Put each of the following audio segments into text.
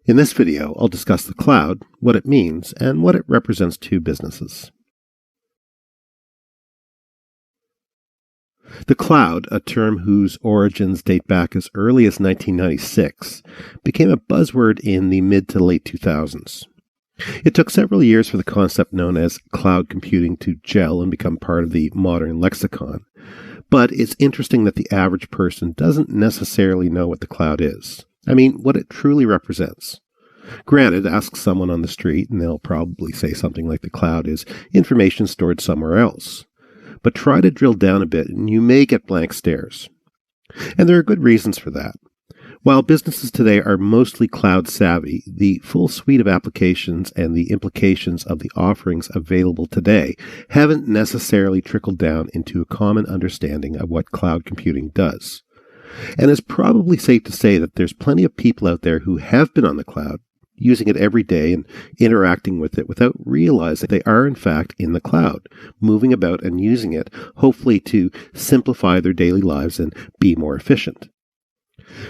In this video, I'll discuss the cloud, what it means, and what it represents to businesses. The cloud, a term whose origins date back as early as 1996, became a buzzword in the mid to late 2000s. It took several years for the concept known as cloud computing to gel and become part of the modern lexicon, but it's interesting that the average person doesn't necessarily know what the cloud is. I mean, what it truly represents. Granted, ask someone on the street and they'll probably say something like the cloud is information stored somewhere else. But try to drill down a bit and you may get blank stares. And there are good reasons for that. While businesses today are mostly cloud savvy, the full suite of applications and the implications of the offerings available today haven't necessarily trickled down into a common understanding of what cloud computing does. And it's probably safe to say that there's plenty of people out there who have been on the cloud, using it every day and interacting with it without realizing they are in fact in the cloud, moving about and using it, hopefully to simplify their daily lives and be more efficient.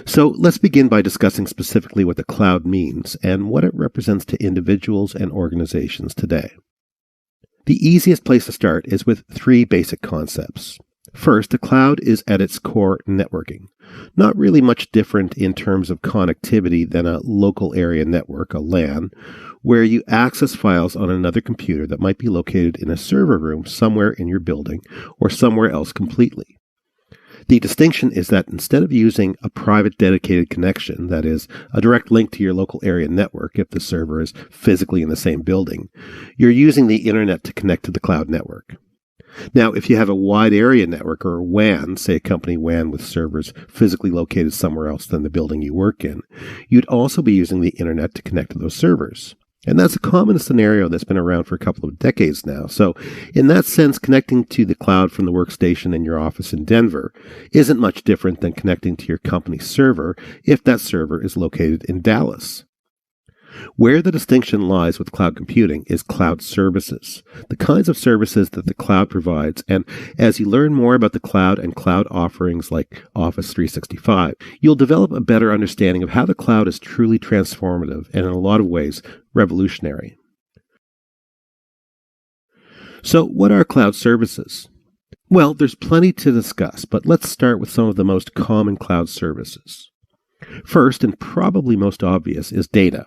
So let's begin by discussing specifically what the cloud means and what it represents to individuals and organizations today. The easiest place to start is with three basic concepts. First, the cloud is at its core networking. Not really much different in terms of connectivity than a local area network, a LAN, where you access files on another computer that might be located in a server room somewhere in your building or somewhere else completely. The distinction is that instead of using a private dedicated connection, that is, a direct link to your local area network if the server is physically in the same building, you're using the internet to connect to the cloud network. Now, if you have a wide area network or WAN, say a company WAN with servers physically located somewhere else than the building you work in, you'd also be using the internet to connect to those servers. And that's a common scenario that's been around for a couple of decades now. So in that sense, connecting to the cloud from the workstation in your office in Denver isn't much different than connecting to your company's server if that server is located in Dallas. Where the distinction lies with cloud computing is cloud services, the kinds of services that the cloud provides. And as you learn more about the cloud and cloud offerings like Office 365, you'll develop a better understanding of how the cloud is truly transformative and in a lot of ways revolutionary. So what are cloud services? Well, there's plenty to discuss, but let's start with some of the most common cloud services. First, and probably most obvious, is data.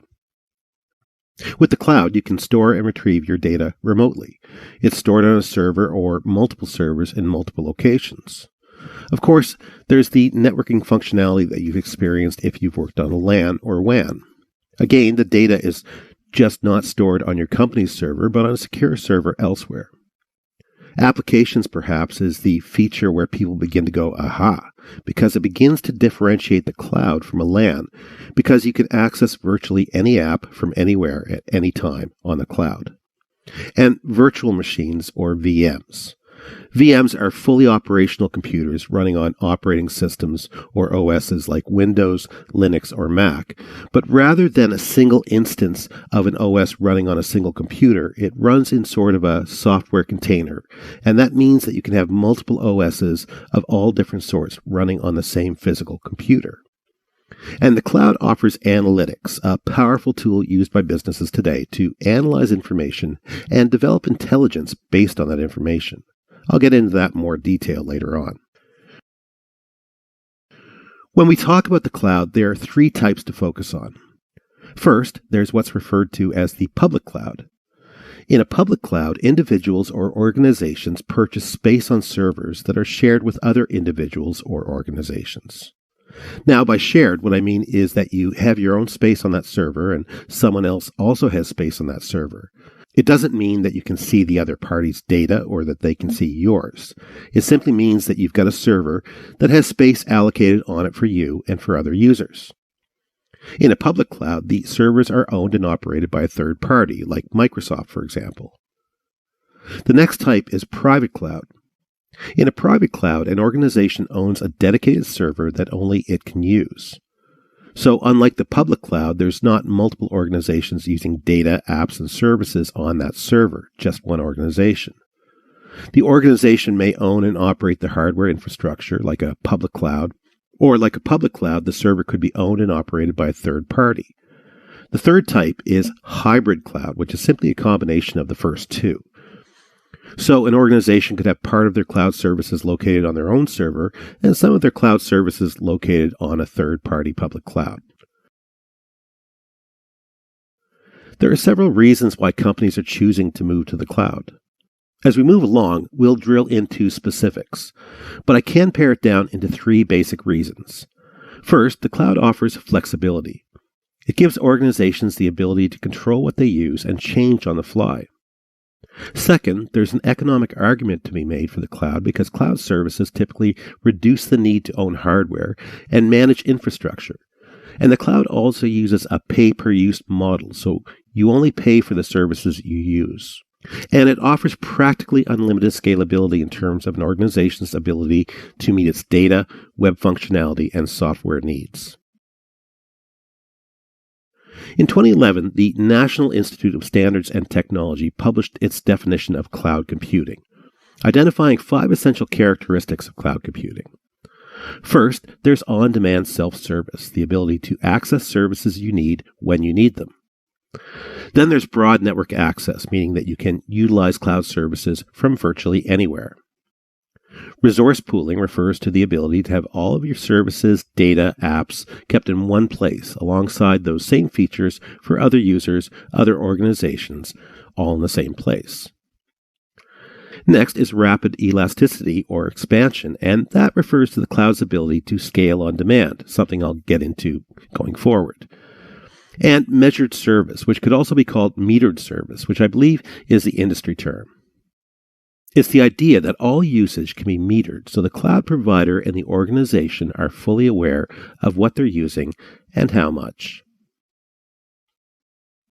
With the cloud, you can store and retrieve your data remotely. It's stored on a server or multiple servers in multiple locations. Of course, there's the networking functionality that you've experienced if you've worked on a LAN or WAN. Again, the data is just not stored on your company's server, but on a secure server elsewhere. Applications, perhaps, is the feature where people begin to go, aha, because it begins to differentiate the cloud from a LAN, because you can access virtually any app from anywhere at any time on the cloud. And virtual machines, or VMs. VMs are fully operational computers running on operating systems or OSs like Windows, Linux, or Mac. But rather than a single instance of an OS running on a single computer, it runs in sort of a software container. And that means that you can have multiple OSs of all different sorts running on the same physical computer. And the cloud offers analytics, a powerful tool used by businesses today to analyze information and develop intelligence based on that information. I'll get into that in more detail later on. When we talk about the cloud, there are three types to focus on. First, there's what's referred to as the public cloud. In a public cloud, individuals or organizations purchase space on servers that are shared with other individuals or organizations. Now, by shared, what I mean is that you have your own space on that server and someone else also has space on that server. It doesn't mean that you can see the other party's data or that they can see yours. It simply means that you've got a server that has space allocated on it for you and for other users. In a public cloud, the servers are owned and operated by a third party, like Microsoft, for example. The next type is private cloud. In a private cloud, an organization owns a dedicated server that only it can use. So unlike the public cloud, there's not multiple organizations using data, apps, and services on that server, just one organization. The organization may own and operate the hardware infrastructure like a public cloud, or like a public cloud, the server could be owned and operated by a third party. The third type is hybrid cloud, which is simply a combination of the first two. So an organization could have part of their cloud services located on their own server and some of their cloud services located on a third-party public cloud. There are several reasons why companies are choosing to move to the cloud. As we move along, we'll drill into specifics, but I can pare it down into three basic reasons. First, the cloud offers flexibility. It gives organizations the ability to control what they use and change on the fly. Second, there's an economic argument to be made for the cloud because cloud services typically reduce the need to own hardware and manage infrastructure. And the cloud also uses a pay-per-use model, so you only pay for the services you use. And it offers practically unlimited scalability in terms of an organization's ability to meet its data, web functionality, and software needs. In 2011, the National Institute of Standards and Technology published its definition of cloud computing, identifying 5 essential characteristics of cloud computing. First, there's on-demand self-service, the ability to access services you need when you need them. Then there's broad network access, meaning that you can utilize cloud services from virtually anywhere. Resource pooling refers to the ability to have all of your services, data, apps kept in one place alongside those same features for other users, other organizations, all in the same place. Next is rapid elasticity or expansion, and that refers to the cloud's ability to scale on demand, something I'll get into going forward. And measured service, which could also be called metered service, which I believe is the industry term. It's the idea that all usage can be metered so the cloud provider and the organization are fully aware of what they're using and how much.